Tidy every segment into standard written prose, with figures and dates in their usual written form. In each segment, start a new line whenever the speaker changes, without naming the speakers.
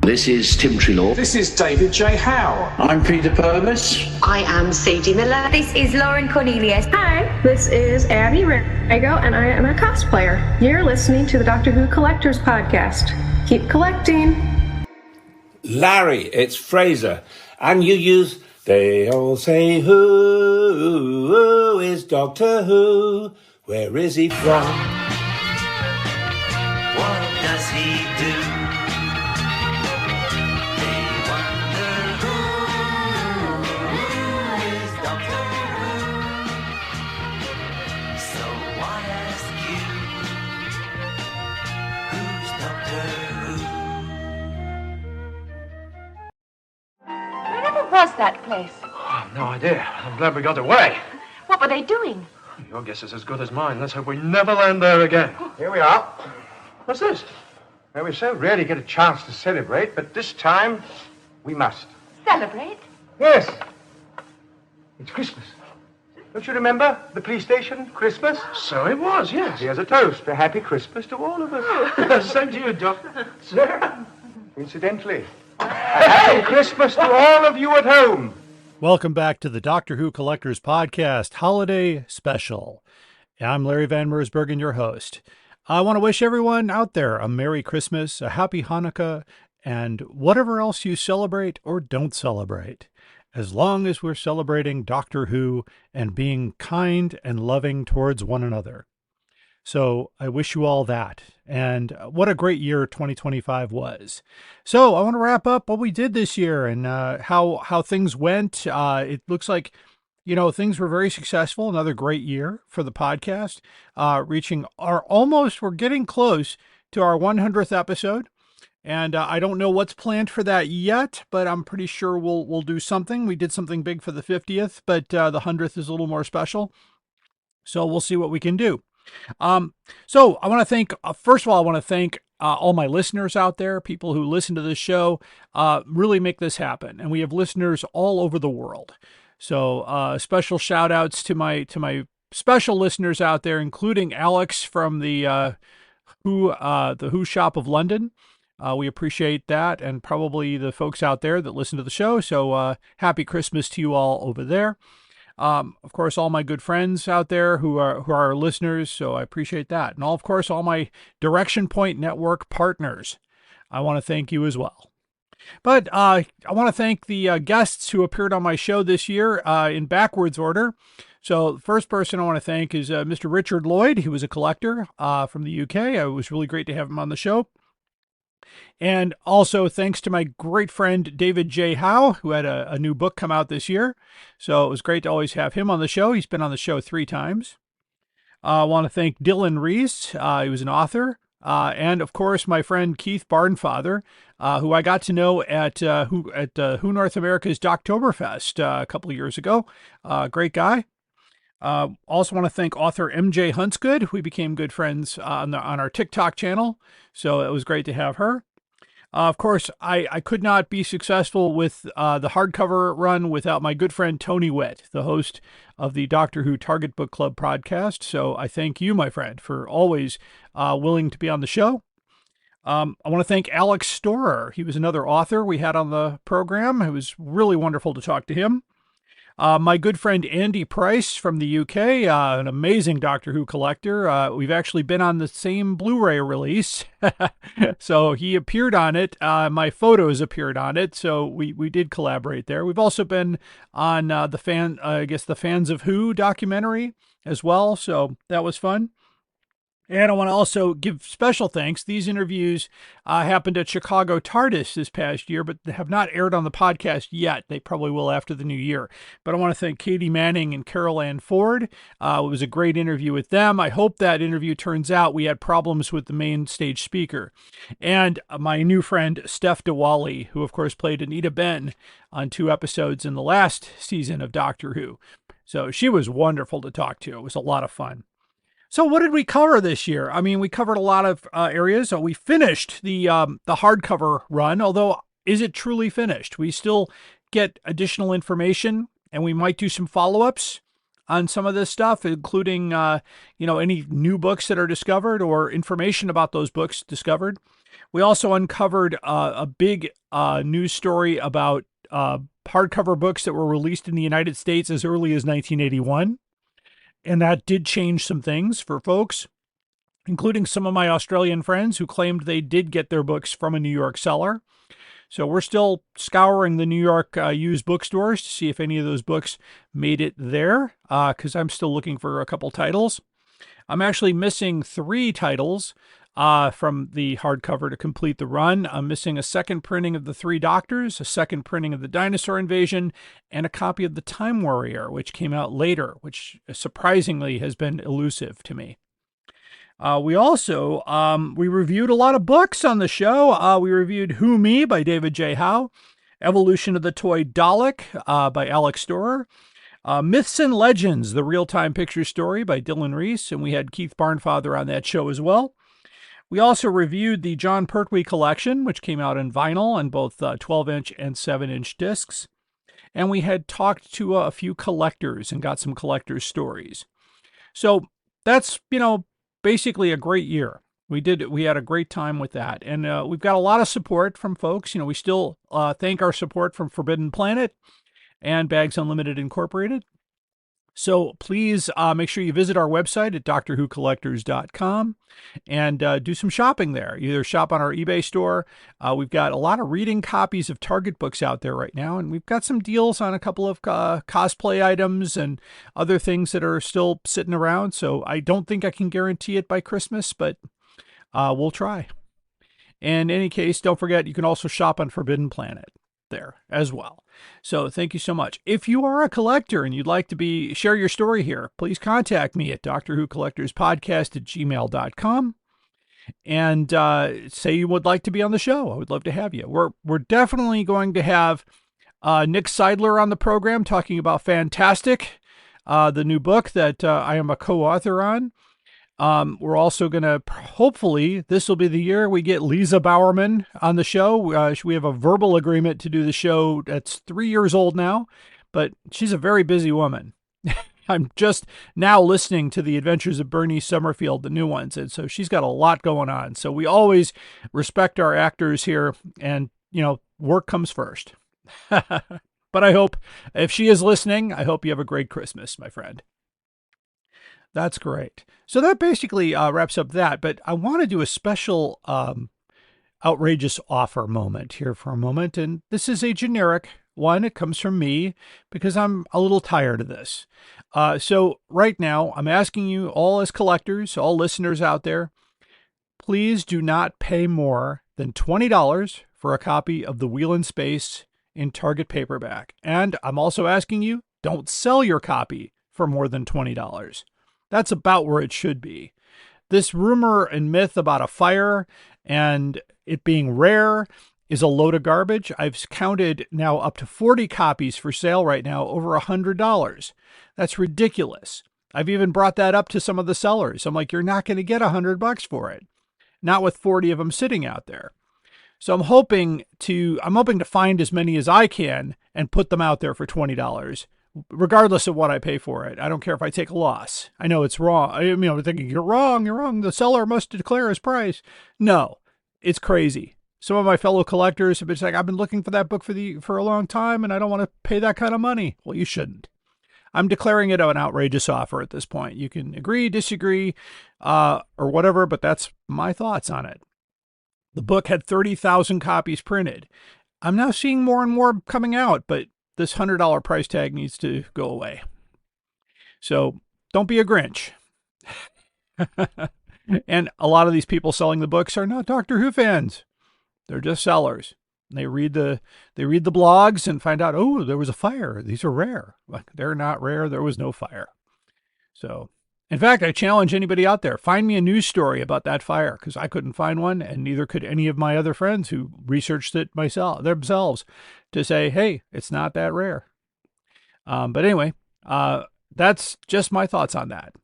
This is Tim Trelaw.
This is David J. Howe.
I'm Peter Purvis.
I am Sadie Miller.
This is Lauren Cornelius.
Hi, this is Abby Rago, and I am a cosplayer. You're listening to the Doctor Who Collectors Podcast. Keep collecting.
Larry, it's Fraser. And you use, they all say, who is Doctor Who? Where is he from?
What does he do?
Was that place?
Oh, no idea. I'm glad we got away.
What were they doing?
Your guess is as good as mine. Let's hope we never land there again. Here we are. What's this? Well, we so rarely get a chance to celebrate, but this time we must.
Celebrate?
Yes. It's Christmas. Don't you remember the police station, Christmas? So it was, yes. Here's a toast. A happy Christmas to all of us. Same to you, Doctor. Sir. Incidentally, a happy Christmas to all of you at home.
Welcome back to the Doctor Who Collectors Podcast Holiday Special. I'm Larry Van Mersbergen, your host. I want to wish everyone out there a Merry Christmas, a Happy Hanukkah, and whatever else you celebrate or don't celebrate. As long as we're celebrating Doctor Who and being kind and loving towards one another. So I wish you all that. And what a great year 2025 was. So I want to wrap up what we did this year and how things went. It looks like, things were very successful. Another great year for the podcast, we're getting close to our 100th episode. And I don't know what's planned for that yet, but I'm pretty sure we'll do something. We did something big for the 50th, but the 100th is a little more special. So we'll see what we can do. So I want to thank, first of all, all my listeners out there, people who listen to this show, really make this happen. And we have listeners all over the world. So, special shout outs to my special listeners out there, including Alex from the Who Shop of London. We appreciate that. And probably the folks out there that listen to the show. So, happy Christmas to you all over there. Of course, all my good friends out there who are listeners, so I appreciate that. And of course, all my Direction Point Network partners, I want to thank you as well. But I want to thank the guests who appeared on my show this year in backwards order. So the first person I want to thank is Mr. Richard Lloyd. He was a collector from the UK. It was really great to have him on the show. And also thanks to my great friend, David J. Howe, who had a new book come out this year. So it was great to always have him on the show. He's been on the show 3 times. I want to thank Dylan Reese. He was an author. And of course, my friend Keith Barnfather, who I got to know at Who North America's Doctoberfest a couple of years ago. Great guy. Also want to thank author MJ Huntsgood. We became good friends on our TikTok channel, so it was great to have her. Of course, I could not be successful with the hardcover run without my good friend Tony Witt, the host of the Doctor Who Target Book Club podcast. So I thank you, my friend, for always willing to be on the show. I want to thank Alex Storer. He was another author we had on the program. It was really wonderful to talk to him. My good friend Andy Price from the UK, an amazing Doctor Who collector. We've actually been on the same Blu-ray release. So he appeared on it. My photos appeared on it. So we did collaborate there. We've also been on the Fans of Who documentary as well. So that was fun. And I want to also give special thanks. These interviews happened at Chicago TARDIS this past year, but they have not aired on the podcast yet. They probably will after the new year. But I want to thank Katie Manning and Carol Ann Ford. It was a great interview with them. I hope that interview turns out. We had problems with the main stage speaker. And my new friend, Steph DeWally, who, of course, played Anita Ben on 2 episodes in the last season of Doctor Who. So she was wonderful to talk to. It was a lot of fun. So what did we cover this year? I mean, we covered a lot of areas. So we finished the hardcover run, although is it truly finished? We still get additional information, and we might do some follow-ups. on some of this stuff, including, any new books that are discovered or information about those books discovered. We also uncovered a big news story about hardcover books that were released in the United States as early as 1981. And that did change some things for folks, including some of my Australian friends who claimed they did get their books from a New York seller. So we're still scouring the New York used bookstores to see if any of those books made it there, because I'm still looking for a couple titles. I'm actually missing 3 titles from the hardcover to complete the run. I'm missing a second printing of The Three Doctors, a second printing of The Dinosaur Invasion, and a copy of The Time Warrior, which came out later, which surprisingly has been elusive to me. We also, we reviewed a lot of books on the show. We reviewed Who Me by David J. Howe, Evolution of the Toy Dalek by Alex Storer, Myths and Legends, the real-time picture story by Dylan Reese, and we had Keith Barnfather on that show as well. We also reviewed the John Pertwee collection, which came out in vinyl on both 12-inch and 7-inch discs. And we had talked to a few collectors and got some collectors' stories. So that's, basically a great year. We had a great time with that. And we've got a lot of support from folks. We still thank our support from Forbidden Planet and Bags Unlimited Incorporated. So please make sure you visit our website at DoctorWhoCollectors.com and do some shopping there. Either shop on our eBay store. We've got a lot of reading copies of Target books out there right now, and we've got some deals on a couple of cosplay items and other things that are still sitting around. So I don't think I can guarantee it by Christmas, but we'll try. In any case, don't forget, you can also shop on Forbidden Planet there as well. So thank you so much. If you are a collector and you'd like to share your story here, please contact me at drwhocollectorspodcast@gmail.com and say you would like to be on the show. I would love to have you. We're definitely going to have Nick Seidler on the program talking about Fantastic, the new book that I am a co-author on. We're also going to, hopefully, this will be the year we get Lisa Bowerman on the show. We have a verbal agreement to do the show that's 3 years old now, but she's a very busy woman. I'm just now listening to The Adventures of Bernice Summerfield, the new ones, and so she's got a lot going on. So we always respect our actors here, and, work comes first. But I hope, if she is listening, I hope you have a great Christmas, my friend. That's great. So that basically wraps up that. But I want to do a special outrageous offer moment here for a moment. And this is a generic one. It comes from me because I'm a little tired of this. So right now, I'm asking you all as collectors, all listeners out there, please do not pay more than $20 for a copy of The Wheel in Space in Target paperback. And I'm also asking you, don't sell your copy for more than $20. That's about where it should be. This rumor and myth about a fire and it being rare is a load of garbage. I've counted now up to 40 copies for sale right now, over $100. That's ridiculous. I've even brought that up to some of the sellers. I'm like, you're not going to get $100 for it. Not with 40 of them sitting out there. So I'm hoping to find as many as I can and put them out there for $20. Regardless of what I pay for it. I don't care if I take a loss. I know it's wrong. I'm thinking, you're wrong. The seller must declare his price. No, it's crazy. Some of my fellow collectors have been saying, I've been looking for that book for a long time, and I don't want to pay that kind of money. Well, you shouldn't. I'm declaring it an outrageous offer at this point. You can agree, disagree, or whatever, but that's my thoughts on it. The book had 30,000 copies printed. I'm now seeing more and more coming out, but this $100 price tag needs to go away. So don't be a Grinch. And a lot of these people selling the books are not Doctor Who fans. They're just sellers. They read the blogs and find out, oh, there was a fire. These are rare. They're not rare. There was no fire. So, in fact, I challenge anybody out there, find me a news story about that fire, because I couldn't find one, and neither could any of my other friends who researched it themselves to say, hey, it's not that rare. But anyway, that's just my thoughts on that.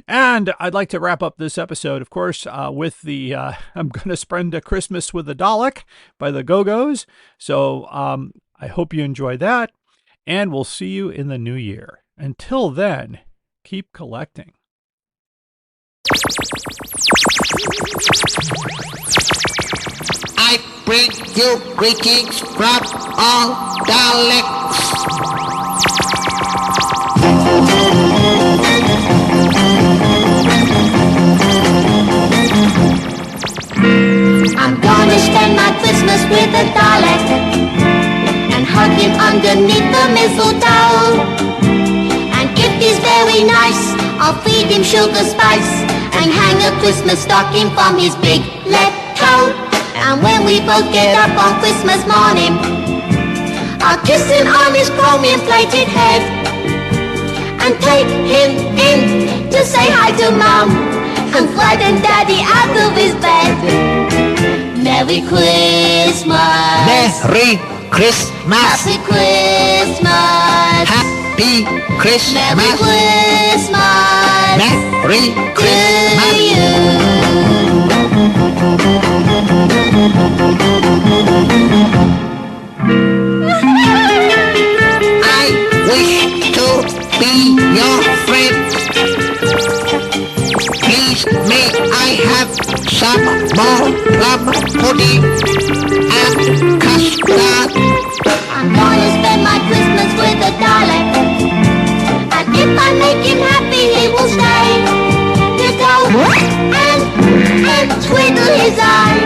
And I'd like to wrap up this episode, of course, with the I'm going to spend a Christmas with the Dalek by the Go-Go's. So I hope you enjoy that, and we'll see you in the new year. Until then, keep collecting.
I bring you greetings from all Daleks.
I'm gonna spend my Christmas with a Dalek and hug him underneath the mistletoe. And if he's very nice, I'll feed him sugar spice and hang a Christmas stocking from his big left toe. And when we both get up on Christmas morning, I'll kiss him on his chromium-plated head and take him in to say hi to Mum and frighten Daddy out of his bed. Merry Christmas.
Merry Christmas.
Happy Christmas.
Happy Christmas.
Merry Christmas.
Merry Christmas.
To you.
I wish to be your friend. Please may I have some more plum pudding and custard.
I'm gonna spend my Christmas with a Dalek, and if I make him happy, he will stay. He'll go and twiddle his eye,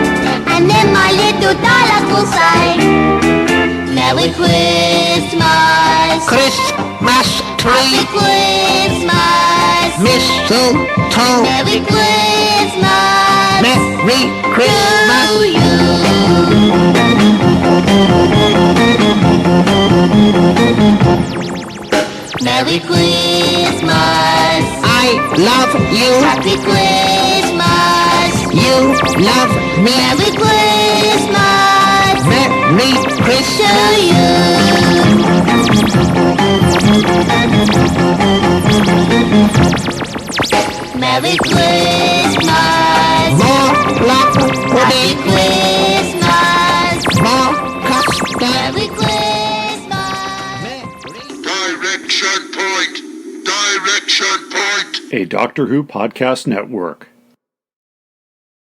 and then my little Dalek will say, Merry Christmas.
Christmas
Happy
tree.
Christmas.
Mistletoe.
Merry Christmas.
Merry Christmas.
To you. Merry Christmas.
I love you.
Happy Christmas.
You love me.
Merry Christmas.
Merry
To
Christmas.
you. Merry Christmas.
More plum
Happy
pudding.
Christmas.
More custard.
Merry Christmas.
Direction point! Direction point!
A Doctor Who podcast network.